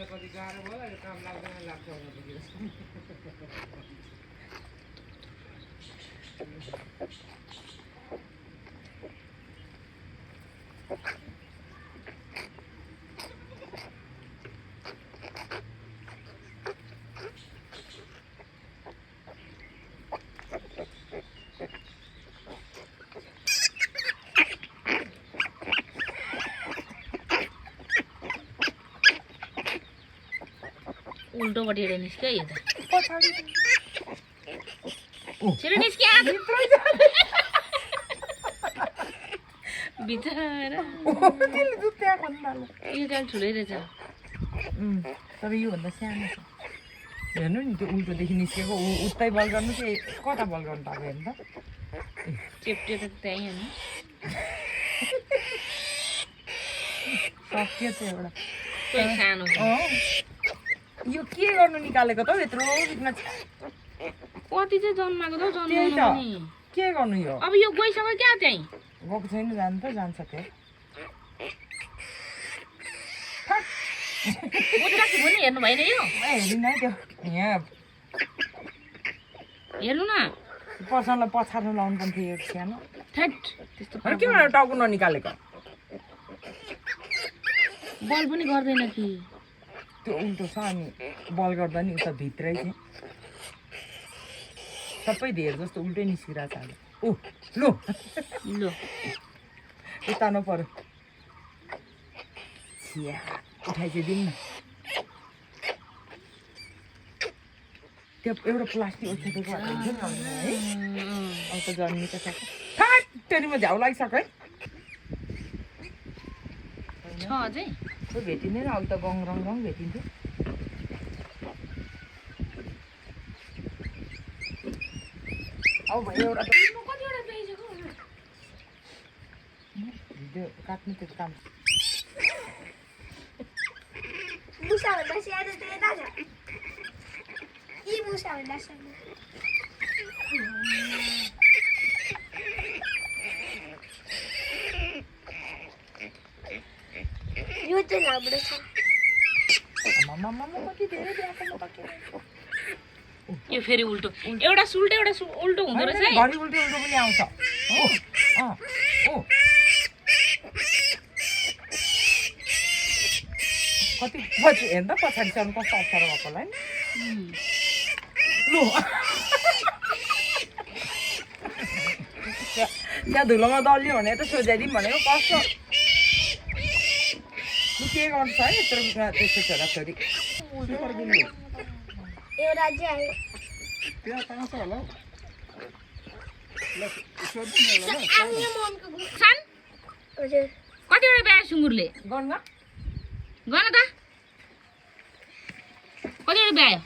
कति गाह्रो भयो अहिले काम लाग्दैन लाग्छ उल्टोपट्टि निस्क्यो यो त पछाडि छिटो निस्क्या बिचरा त्यसले जुत्या खन्दाले यो चाहिँ ठुलै रहेछ तर योभन्दा सानो छ हेर्नु नि त्यो उल्टोदेखि निस्केको उतै बल गर्नु चाहिँ कता बल गर्नु पाएको हेर्नु त चेप्ट्यो त त्यहीँ हेर्नु सक्यो चाहिँ एउटा कोही सानो छ यो के गर्नु निकालेको त हौ यत्रो बिचमा कति चाहिँ जन्माएको त हौ त्यही जन्माउनु त पनि के गर्नु यो अब यो गइसक्यो क्या त्यहीँ गएको छैन जानु त जान्छ त्यो उताकी पनि हेर्नु भएन यो हेरिन है त्यो यहाँ हेर्नु न पर्सनलाई पछार्नु लाउनु पनि थियो यो सानो थ्याट त्यस्तो के भनेर टाउको ननिकालेको बल पनि गर्दैन कि त्यो उल्टो छ अनि बल गर्दा नि उता भित्रै चाहिँ सबै धेर जस्तो उल्टै निस्किरहेको छ अहिले ऊ लु ल उता नपर्यो छिया उठाइ चाहिँ दिउँ न त्यो एउटा प्लास्टिक ओछ्याएको है अब त जन्मित छ फ्याक्टरीमा झ्याउ लागिसक्यो है छ अझै त्यो भेटिँदैन अब त गङ रङ रङ भेटिन्थ्यो अब भयो एउटा कतिवटा पाइसक्यो भिडियो काट्नु त्यो काम मुसा भन्दा सानो त यता छ यी मुसा भन्दा सानो यो चाहिँ राम्रो छ आमामामा कति धेरै दिएको म त के यो फेरि उल्टो एउटा सुल्टो एउटा उल्टो हुँदो रहेछ है घरि उल्टो उल्टो पनि आउँछ कति पछि हेर्नु त पछाडिसम्म कस्तो अप्ठ्यारो भएको होला नि लु त्यहाँ धुलोमा दल्यो भने त सोझाइदिउँ भनेको कस्तो लु के गर्नु छ है यत्रो त्यस्तो छोराछोरी एउटा चाहिँ आयो त्यहाँ पाउँछ होला हौ आफ्नो मनको सान हजुर कतिवटा ब्यायो सुँगुरले गर्नु गर्न त कतिवटा ब्यायो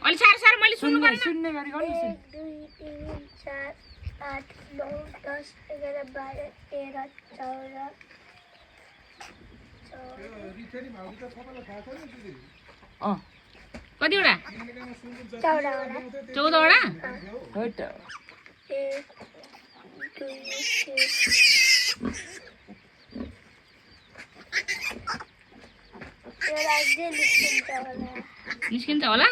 अलि साह्रो साह्रो मैले सुन्नु पर्ने सुन्ने गरी गर्नु 1 2 3 4 8 9 10 11 12 13 14 कतिवटा 14 14वटा हो त 1 2 3 एउटा अझै निस्किन्छ होला निस्किन्छ होला